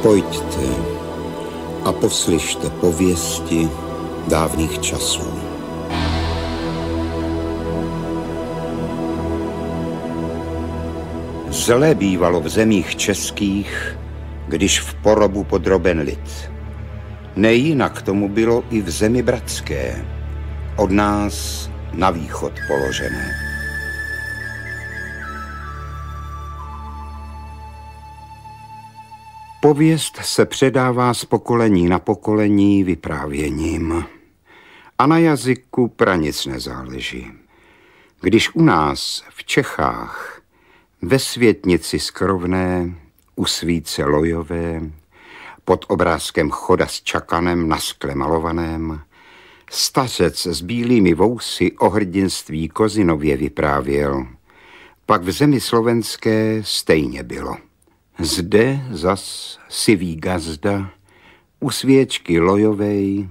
Pojďte a poslyšte pověsti dávných časů. Zle bývalo v zemích českých, když v porobu podroben lid. Nejinak tomu bylo i v zemi bratské, od nás na východ položené. Pověst se předává z pokolení na pokolení vyprávěním a na jazyku pranic nezáleží. Když u nás v Čechách ve Světnici Skrovné, u svíce lojové, pod obrázkem choda s čakanem na skle malovaném, stařec s bílými vousy o hrdinství Kozinově vyprávěl, pak v zemi slovenské stejně bylo. Zde zas sivý gazda u svěčky lojovej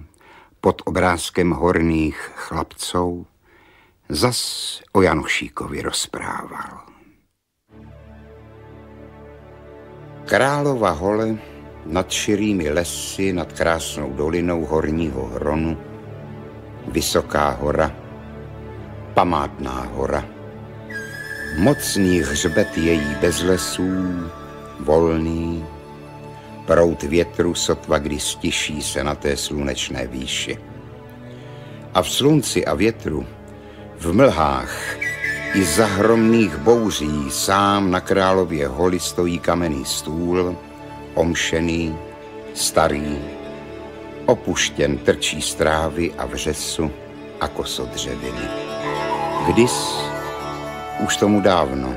pod obrázkem horných chlapců zas o Janošíkovi rozprával. Králova hole nad širými lesy, nad krásnou dolinou horního Hronu, vysoká hora, památná hora, mocný hřbet její bez lesů, volný, proud větru sotva kdy stiší se na té slunečné výši. A v slunci a větru, v mlhách i za hromných bouří sám na Králově holi stojí kamenný stůl, omšený, starý, opuštěn trčí z trávy a vřesu a kosodřeviny. Kdys, už tomu dávno,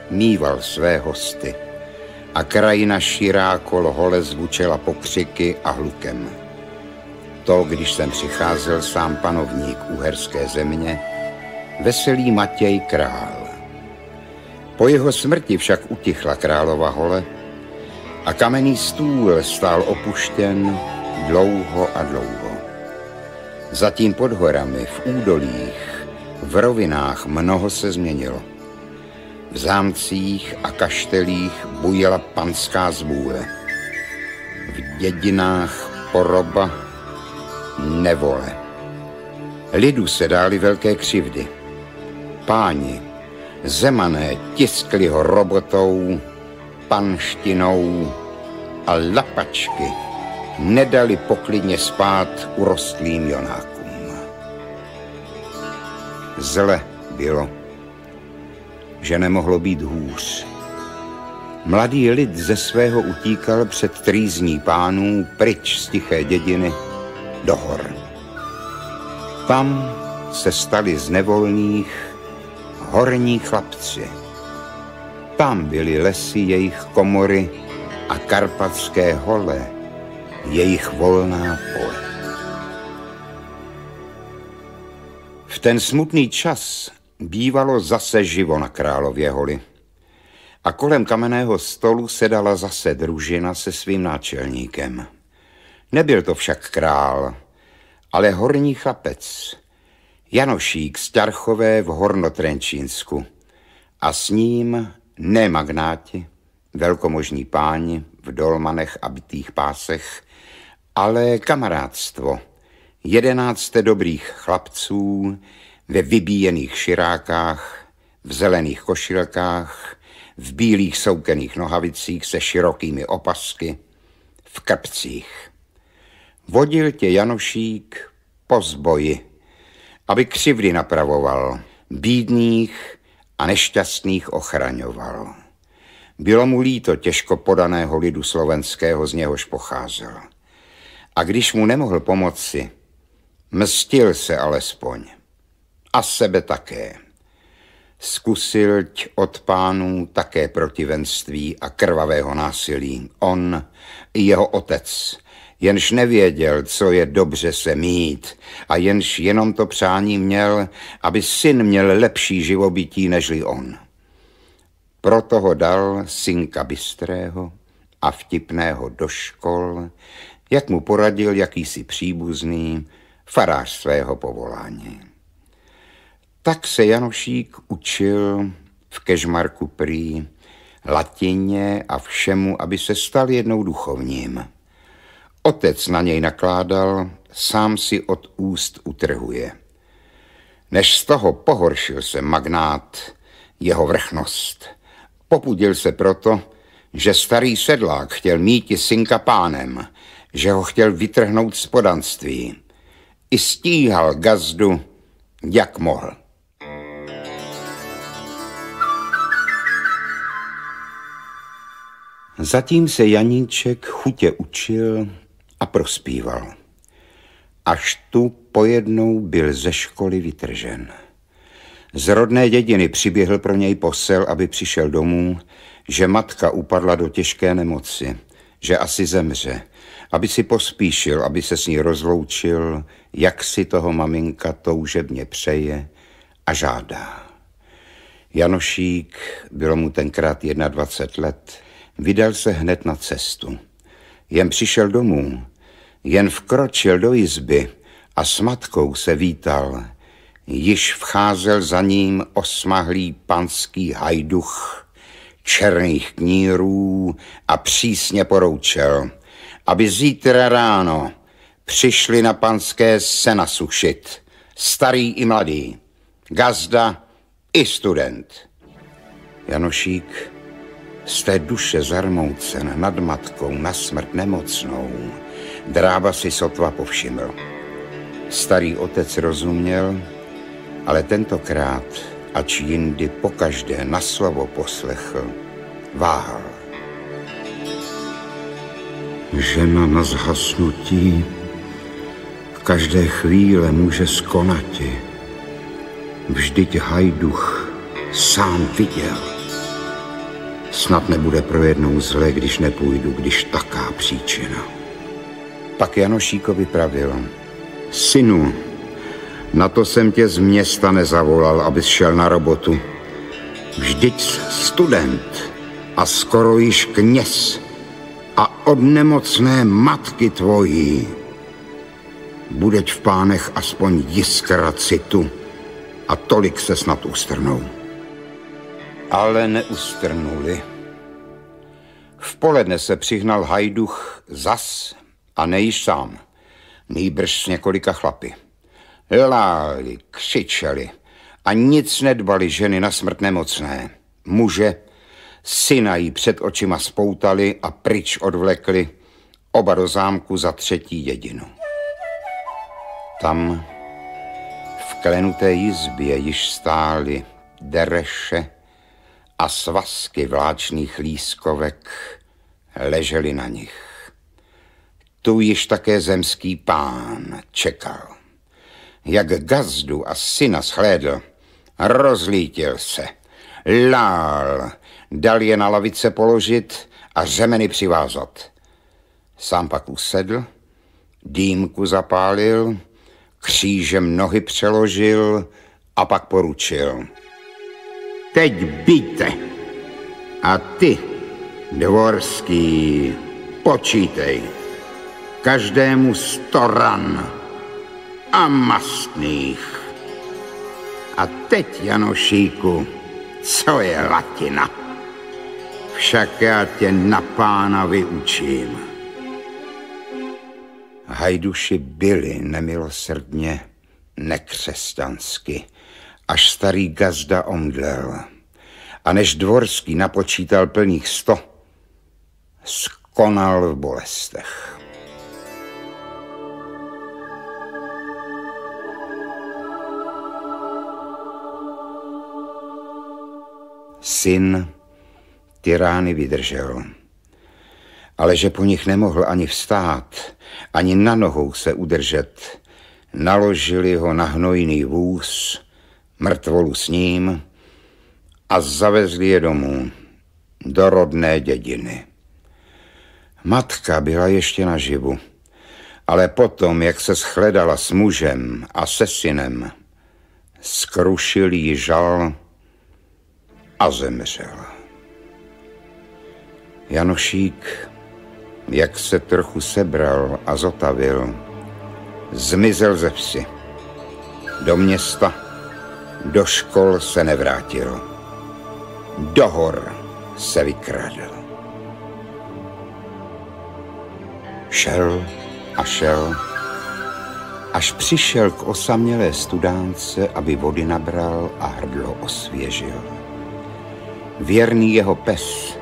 mýval své hosty a krajina širá kolo hole zvučela pokřiky a hlukem. To, když jsem přicházel sám panovník uherské země, veselý Matěj král. Po jeho smrti však utichla Králova hole a kamenný stůl stál opuštěn dlouho a dlouho. Zatím pod horami, v údolích, v rovinách mnoho se změnilo. V zámcích a kaštelích bujela panská zvůle. V dědinách poroba, nevole. Lidu se dály velké křivdy. Páni, zemané, tiskli ho robotou, panštinou a lapačky nedali poklidně spát urostlým jonákům. Zle bylo, že nemohlo být hůř. Mladý lid ze svého utíkal před trýzní pánů pryč z tiché dědiny do hor. Tam se stali z nevolných horní chlapci. Tam byly lesy jejich komory a karpatské hole, jejich volná pole. V ten smutný čas bývalo zase živo na Králově holi a kolem kamenného stolu sedala zase družina se svým náčelníkem. Nebyl to však král, ale horní chlapec, Janošík z Ťarchové v Hornotrenčínsku a s ním ne magnáti, velkomožní páni v dolmanech a bitých pásech, ale kamarádstvo 11 dobrých chlapců ve vybíjených širákách, v zelených košilkách, v bílých soukených nohavicích se širokými opasky, v krpcích. Vodil tě Janošík po zboji, aby křivdy napravoval, bídných a nešťastných ochraňoval. Bylo mu líto těžko podaného lidu slovenského, z něhož pocházel. A když mu nemohl pomoci, mstil se alespoň. A sebe také. Zkusil od pánů také protivenství a krvavého násilí. On i jeho otec, jenž nevěděl, co je dobře se mít a jenž jenom to přání měl, aby syn měl lepší živobytí nežli on. Proto ho dal synka bystrého a vtipného do škol, jak mu poradil jakýsi příbuzný farář svého povolání. Tak se Janošík učil v Kežmarku prý latině a všemu, aby se stal jednou duchovním. Otec na něj nakládal, sám si od úst utrhuje. Než z toho pohoršil se magnát, jeho vrchnost. Popudil se proto, že starý sedlák chtěl míti synka pánem, že ho chtěl vytrhnout z podanství. I stíhal gazdu, jak mohl. Zatím se Janíček chutě učil a prospíval. Až tu pojednou byl ze školy vytržen. Z rodné dědiny přiběhl pro něj posel, aby přišel domů, že matka upadla do těžké nemoci, že asi zemře, aby si pospíšil, aby se s ní rozloučil, jak si toho maminka toužebně přeje a žádá. Janošík, bylo mu tenkrát 21 let, vydal se hned na cestu. Jen přišel domů, jen vkročil do izby a s matkou se vítal. Již vcházel za ním osmahlý panský hajduch černých knírů a přísně poroučel, aby zítra ráno přišli na panské sena sušit, starý i mladý, gazda i student. Janošík z té duše zarmoucen nad matkou na smrt nemocnou drába si sotva povšiml. Starý otec rozuměl, ale tentokrát, ač jindy pokaždé na slovo poslechl, váhal. Žena na zhasnutí v každé chvíle může skonati. Vždyť hajduch sám viděl. Snad nebude pro jednou zlé, když nepůjdu, když taká příčina. Pak Janošíkovi pravil: synu, na to jsem tě z města nezavolal, abys šel na robotu. Vždyť student a skoro již kněz a od nemocné matky tvojí. Budeť v pánech aspoň jiskra citu a tolik se snad ustrnou. Ale neustrnuli. V poledne se přihnal hajduch zas a nejiž sám, nýbrž s několika chlapy. Láli, křičeli a nic nedbali ženy na smrt nemocné. Muže, syna jí před očima spoutali a pryč odvlekli, oba do zámku za třetí dědinu. Tam v klenuté jizbě již stály dereše a svazky vláčných lískovek ležely na nich. Tu již také zemský pán čekal. Jak gazdu a syna shlédl, rozlítil se, lál, dal je na lavice položit a řemeny přivázat. Sám pak usedl, dýmku zapálil, křížem nohy přeložil a pak poručil: teď bijte a ty, Dvorský, počítej, každému 100 ran a mastných. A teď, Janošíku, co je latina? Však já tě na pána vyučím. Hajduši byli nemilosrdně, nekřesťansky, až starý gazda omdlel. A než Dvorský napočítal plných 100, skonal v bolestech. Syn ty rány vydržel, ale že po nich nemohl ani vstát, ani na nohou se udržet, naložili ho na hnojný vůz, mrtvolu s ním a zavezli je domů, do rodné dědiny. Matka byla ještě naživu, ale potom, jak se shledala s mužem a se synem, skrušil jí žal a zemřel. Janošík, jak se trochu sebral a zotavil, zmizel ze vsi. Do města, do škol se nevrátil. Do hor se vykradl. Šel a šel, až přišel k osamělé studánce, aby vody nabral a hrdlo osvěžil. Věrný jeho pes,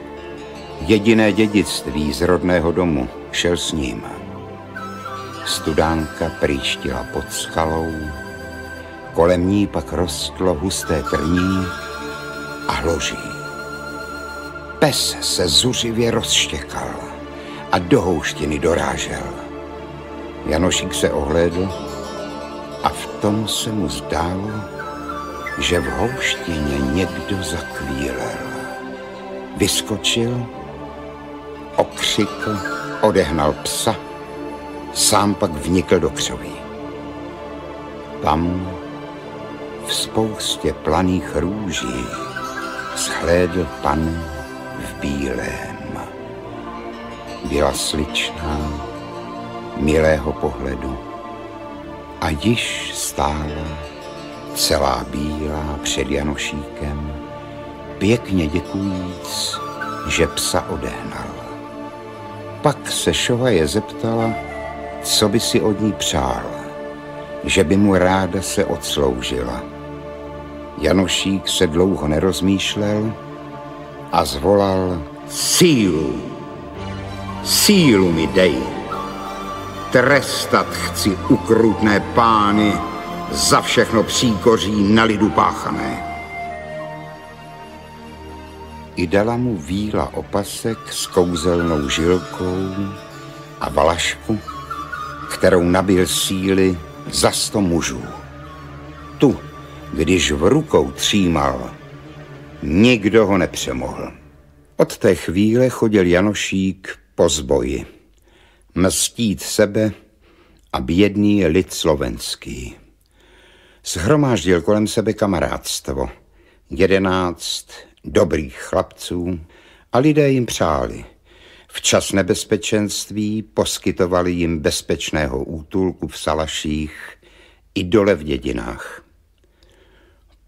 jediné dědictví z rodného domu, šel s ním. Studánka prýštila pod skalou, kolem ní pak rostlo husté trní a hloží. Pes se zuřivě rozštěkal a do houštiny dorážel. Janošík se ohlédl a v tom se mu zdálo, že v houštině někdo zakvílel. Vyskočil, okřikl, odehnal psa, sám pak vnikl do křoví. Tam v spoustě planých růží shlédl panu v bílém. Byla sličná, milého pohledu a již stála celá bílá před Janošíkem, pěkně děkujíc, že psa odehnal. Pak se šovaje zeptala, co by si od ní přál, že by mu ráda se odsloužila. Janošík se dlouho nerozmýšlel a zvolal: sílu, sílu mi dej. Trestat chci ukrutné pány za všechno příkoří na lidu páchané. I dala mu víla opasek s kouzelnou žilkou a valašku, kterou nabil síly za 100 mužů. Tu, když v rukou třímal, nikdo ho nepřemohl. Od té chvíle chodil Janošík po zboji, mstít sebe a bědný lid slovenský. Shromáždil kolem sebe kamarádstvo, 11 dobrých chlapců a lidé jim přáli. Včas nebezpečenství poskytovali jim bezpečného útulku v salaších i dole v dědinách.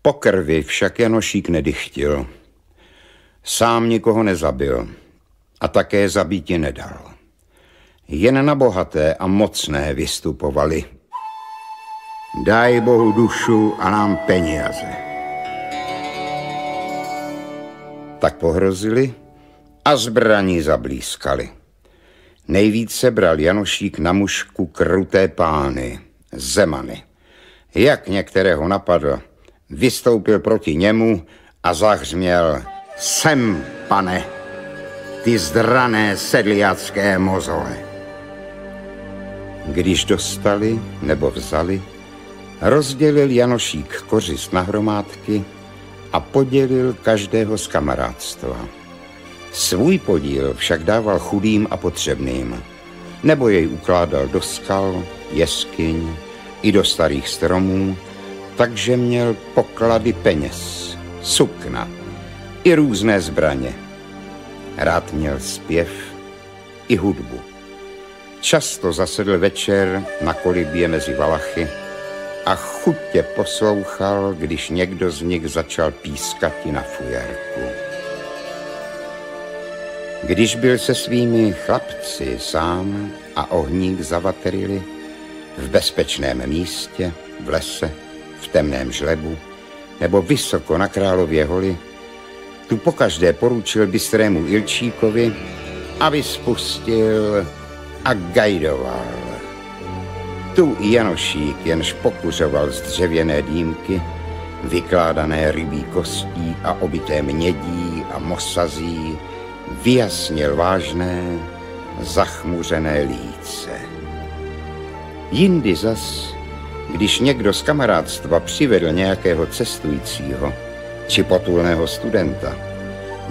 Po krvi však Janošík nedychtil. Sám nikoho nezabil a také zabíti nedal. Jen na bohaté a mocné vystupovali: daj Bohu dušu a nám peníze. Tak pohrozili a zbraní zablískali. Nejvíce bral Janošík na mušku kruté pány, Zemany. Jak některého napadl, vystoupil proti němu a zahřměl: sem, pane, ty zdrané sedliacké mozole. Když dostali nebo vzali, rozdělil Janošík kořist na hromádky a podělil každého z kamarádstva. Svůj podíl však dával chudým a potřebným, nebo jej ukládal do skal, jeskyň i do starých stromů, takže měl poklady peněz, sukna i různé zbraně. Rád měl zpěv i hudbu. Často zasedl večer na kolibě mezi valachy a chutě poslouchal, když někdo z nich začal pískati na fujarku. Když byl se svými chlapci sám a ohník zavaterili v bezpečném místě, v lese, v temném žlebu nebo vysoko na Králově holi, tu pokaždé poručil bystrému Ilčíkovi, aby spustil a gajdoval. Tu Janošík jenž pokuřoval z dřevěné dýmky, vykládané rybí kostí a obité mědí a mosazí, vyjasnil vážné, zachmuřené líce. Jindy zas, když někdo z kamarádstva přivedl nějakého cestujícího či potulného studenta,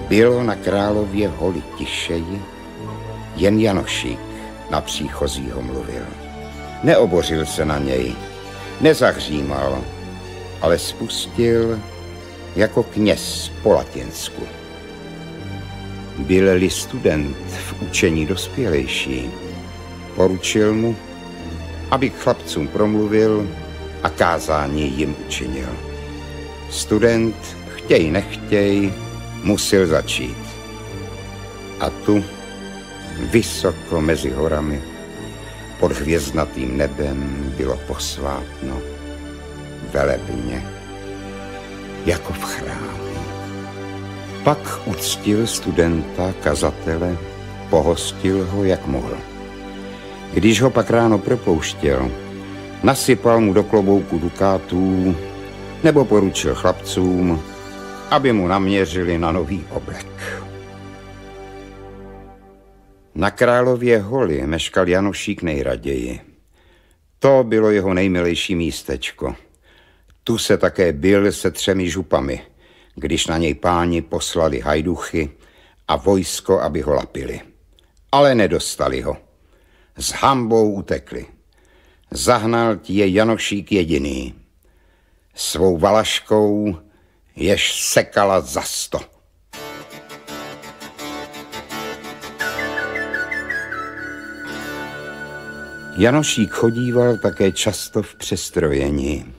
bylo na Králově holi tišeji, jen Janošík na příchozího mluvil. Neobořil se na něj, nezahřímal, ale spustil jako kněz po latinsku. Byl-li student v učení dospělejší, poručil mu, aby k chlapcům promluvil a kázání jim učinil. Student, chtěj nechtěj, musel začít. A tu, vysoko mezi horami, pod hvězdnatým nebem bylo posvátno, velebně, jako v chrámu. Pak uctil studenta, kazatele, pohostil ho, jak mohl. Když ho pak ráno propouštěl, nasypal mu do klobouku dukátů nebo poručil chlapcům, aby mu naměřili na nový oblek. Na Králově holi meškal Janošík nejraději. To bylo jeho nejmilejší místečko. Tu se také bil se 3 župami, když na něj páni poslali hajduchy a vojsko, aby ho lapili. Ale nedostali ho. S hanbou utekli. Zahnal je Janošík jediný. Svou Valaškou, jež sekala za 100. Janošík chodíval také často v přestrojení.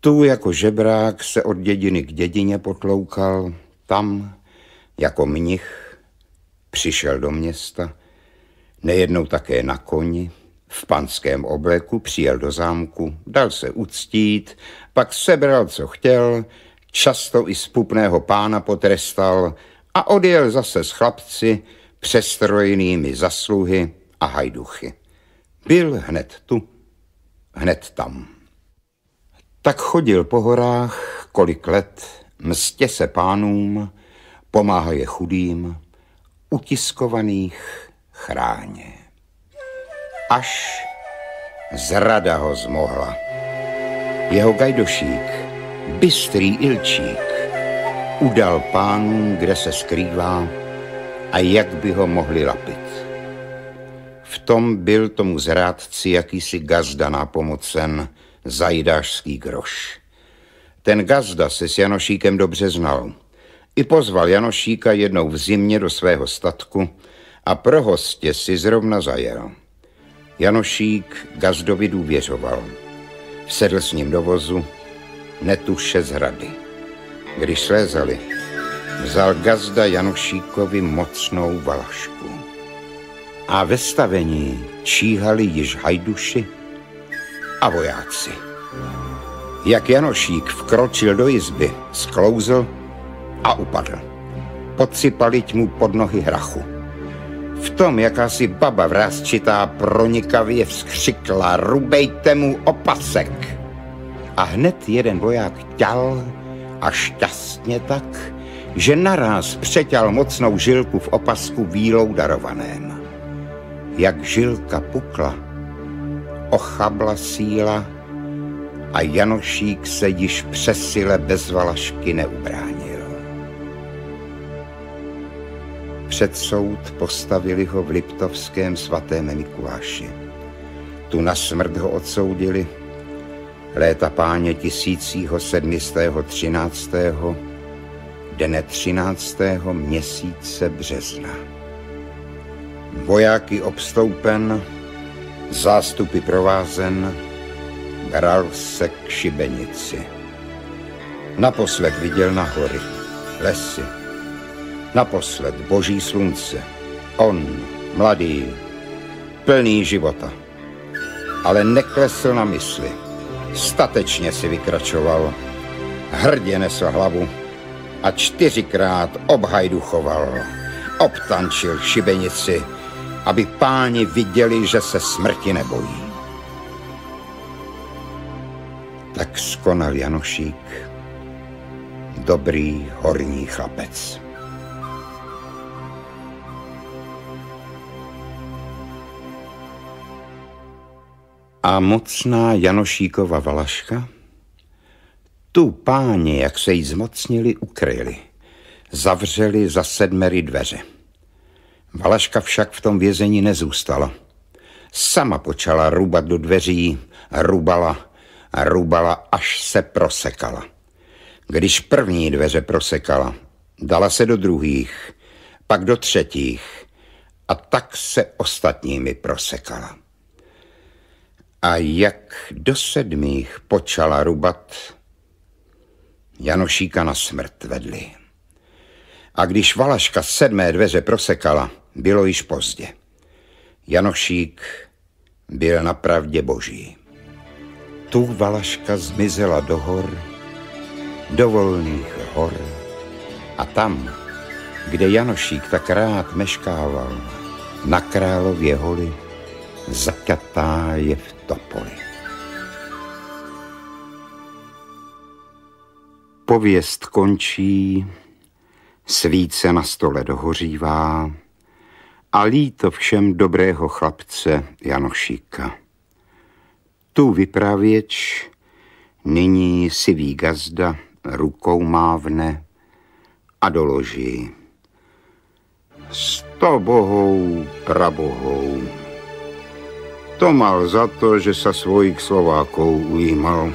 Tu jako žebrák se od dědiny k dědině potloukal, tam jako mnich přišel do města, nejednou také na koni, v panském obleku přijel do zámku, dal se uctít, pak sebral, co chtěl, často i spupného pána potrestal a odjel zase s chlapci přestrojenými zasluhy a hajduchy. Byl hned tu, hned tam. Tak chodil po horách kolik let, mstě se pánům, pomáhaje chudým, utiskovaných chráně. Až zrada ho zmohla. Jeho gajdošík, bystrý Ilčík, udal pánům, kde se skrývá a jak by ho mohli lapit. V tom byl tomu zrádci jakýsi gazda nápomocen, zajdášský groš. Ten gazda se s Janošíkem dobře znal. I pozval Janošíka jednou v zimě do svého statku a pro hostě si zrovna zajel. Janošík gazdovi důvěřoval. Vsedl s ním do vozu, netuše z hrady. Když slézali, vzal gazda Janošíkovi mocnou Valašku. A ve stavení číhali již hajduši a vojáci. Jak Janošík vkročil do izby, sklouzl a upadl. Podsypali mu pod nohy hrachu. V tom jakási baba vrásčitá pronikavě vzkřikla: rubejte mu opasek! A hned jeden voják ťal a šťastně tak, že naráz přeťal mocnou žilku v opasku vílou darovaném. Jak žilka pukla, ochabla síla a Janošík se již přesile bez Valašky neubránil. Před soud postavili ho v Liptovském svatém Mikuláši. Tu na smrt ho odsoudili léta páně 1713. dne 13. měsíce března. Vojáky obstoupen, zástupy provázen, bral se k šibenici. Naposled viděl na hory, lesy, naposled boží slunce. On, mladý, plný života, ale neklesl na mysli. Statečně si vykračoval, hrdě nesl hlavu a 4krát obhajduchoval. Obtančil šibenici, aby páni viděli, že se smrti nebojí. Tak skonal Janošík, dobrý horní chlapec. A mocná Janošíkova Valaška? Tu páni, jak se jí zmocnili, ukryli. Zavřeli za 7 dveře. Valaška však v tom vězení nezůstala. Sama počala rubat do dveří, rubala a rubala, až se prosekala. Když první dveře prosekala, dala se do druhých, pak do třetích a tak se ostatními prosekala. A jak do 7 počala rubat, Janošíka na smrt vedli. A když Valaška 7. dveře prosekala, bylo již pozdě. Janošík byl na pravdě boží. Tu Valaška zmizela do hor, do volných hor, a tam, kde Janošík tak rád meškával, na Králově holi, zaťatá je v topoli. Pověst končí, svíce na stole dohořívá a líto všem dobrého chlapce Janošíka. Tu vypravěč nyní sivý gazda rukou mávne a doloží: 100 bohou, prabohou. To mal za to, že sa svojich Slovákov ujímal.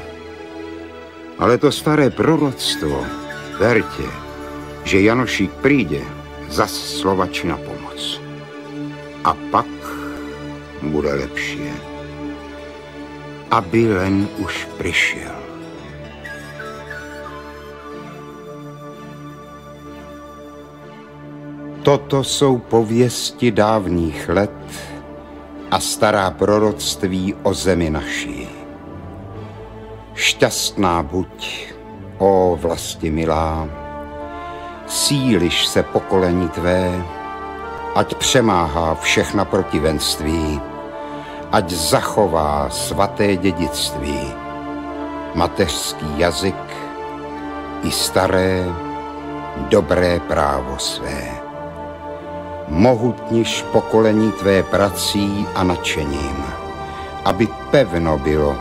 Ale to staré proroctvo, verte, že Janošík príde zas Slovači na pomoc. A pak bude lepšie. Aby len už prišiel. Toto jsou pověsti dávných let a stará proroctví o zemi naší. Šťastná buď, ó vlasti milá, síliš se pokolení tvé, ať přemáhá všechna protivenství, ať zachová svaté dědictví, mateřský jazyk i staré, dobré právo své. Mohutniš pokolení tvé prací a nadšením, aby pevno bylo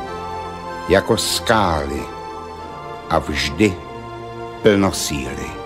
jako skály a vždy plno síly.